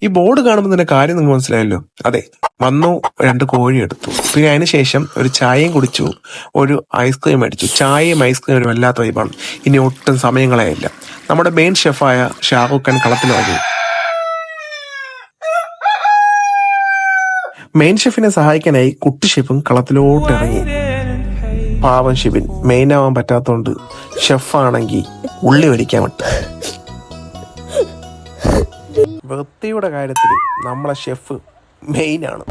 ഈ ബോർഡ് കാണുമ്പോൾ തന്നെ കാര്യം നിങ്ങൾക്ക് മനസ്സിലായല്ലോ. അതെ, വന്നു 2 കോഴി എടുത്തു, പിന്നെ അതിനുശേഷം ഒരു ചായയും കുടിച്ചു, ഒരു ഐസ്ക്രീം അടിച്ചു. ചായയും ഐസ്ക്രീം ഒരു വല്ലാത്ത വൈബാണ്. ഇനി ഒട്ടും സമയം കളയില്ല, നമ്മുടെ മെയിൻ ഷെഫായ ഷാറുഖ് ഖാൻ കളത്തിൽ വന്നു. മെയിൻ ഷെഫിനെ സഹായിക്കാനായി കുട്ടി ഷെഫും കളത്തിലോട്ട് ഇറങ്ങി. പാവം ഷിബിൻ മെയിൻ ആവാൻ പറ്റാത്തോണ്ട് ഷെഫാണെങ്കിൽ ഉള്ളി ഒലിക്കാൻ വിട്ടു. വൃത്തിയുടെ കാര്യത്തിൽ നമ്മളെ ഷെഫ് മെയിനാണ്.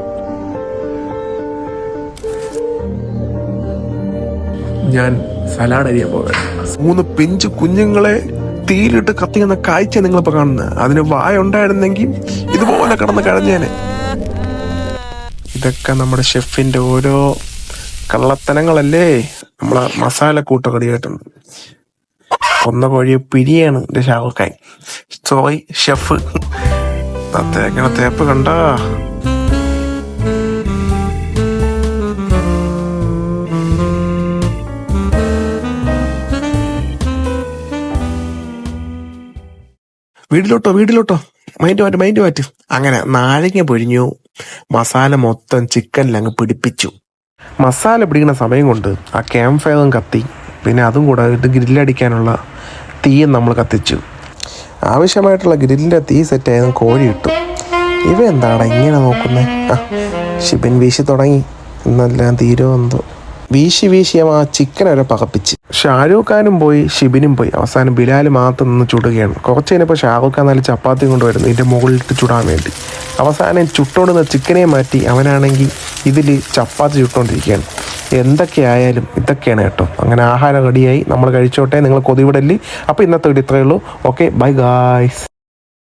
ഞാൻ സലാഡ് അരിയാൻ പോകാൻ 3 പിഞ്ചു കുഞ്ഞുങ്ങളെ തീയിലിട്ട് കത്തിക്കുന്ന കാഴ്ച നിങ്ങളിപ്പോ കാണുന്നത്. അതിന് വായ ഉണ്ടായിരുന്നെങ്കിൽ ഇതുപോലെ കിടന്ന് കഴിഞ്ഞേനെ. ഇതൊക്കെ നമ്മുടെ ഷെഫിന്റെ ഓരോ കള്ളത്തനങ്ങളല്ലേ. നമ്മളെ മസാല കൂട്ട് റെഡിയായിട്ടുണ്ട്. കൊന്ന കോഴിയെ പിരിയാണ് എന്റെ ഷാറുഖ് ഖാൻ. Sorry chef. തേങ്ങനെ തേപ്പ് കണ്ട. വീട്ടിലോട്ടോ മൈൻഡ് മാറ്റ്. അങ്ങനെ നാരങ്ങ പൊഴിഞ്ഞു. മസാല മൊത്തം ചിക്കനിലങ്ങ് പിടിപ്പിച്ചു. മസാല പിടിക്കുന്ന സമയം കൊണ്ട് ആ ക്യാമ്പ് ഫയറും കത്തി. പിന്നെ അതും കൂടെ ഇത് ഗ്രില്ലടിക്കാനുള്ള തീയും നമ്മൾ കത്തിച്ചു. ആവശ്യമായിട്ടുള്ള ഗ്രില്ലിൻ്റെ തീ സെറ്റായതും കോഴി ഇട്ടു. ഇവ എന്താണ് ഇങ്ങനെ നോക്കുന്നേ? ഷിബിൻ വീശി തുടങ്ങി. ഇന്നെല്ലാം തീരോ എന്തോ. വീശി ആ ചിക്കൻ വരെ പകപ്പിച്ച്. ഷാരൂഖ് ഖാനും പോയി, ഷിബിനും പോയി. അവസാനം ബിലാൽ മാത്രം നിന്ന് ചുടുകയാണ്. കുറച്ച് കഴിഞ്ഞപ്പോൾ ഷാരൂഖ് ഖാൻ നല്ല ചപ്പാത്തി കൊണ്ടുവരുന്നു ഇതിൻ്റെ മുകളിലിട്ട് ചുടാൻ വേണ്ടി. അവസാനം ചുട്ടോണ്ടുന്ന ചിക്കനെ മാറ്റി അവനാണെങ്കിൽ ഇതിൽ ചപ്പാത്തി ചുട്ടോണ്ടിരിക്കുകയാണ്. എന്തൊക്കെയായാലും ഇതൊക്കെയാണ് കേട്ടോ. അങ്ങനെ ആഹാരം റെഡിയായി, നമ്മൾ കഴിച്ചോട്ടെ. നിങ്ങൾ കൊതിവിടല്. അപ്പോൾ ഇന്നത്തെ വീഡിയോ ഇത്രയേ ഉള്ളൂ. Okay, bye guys.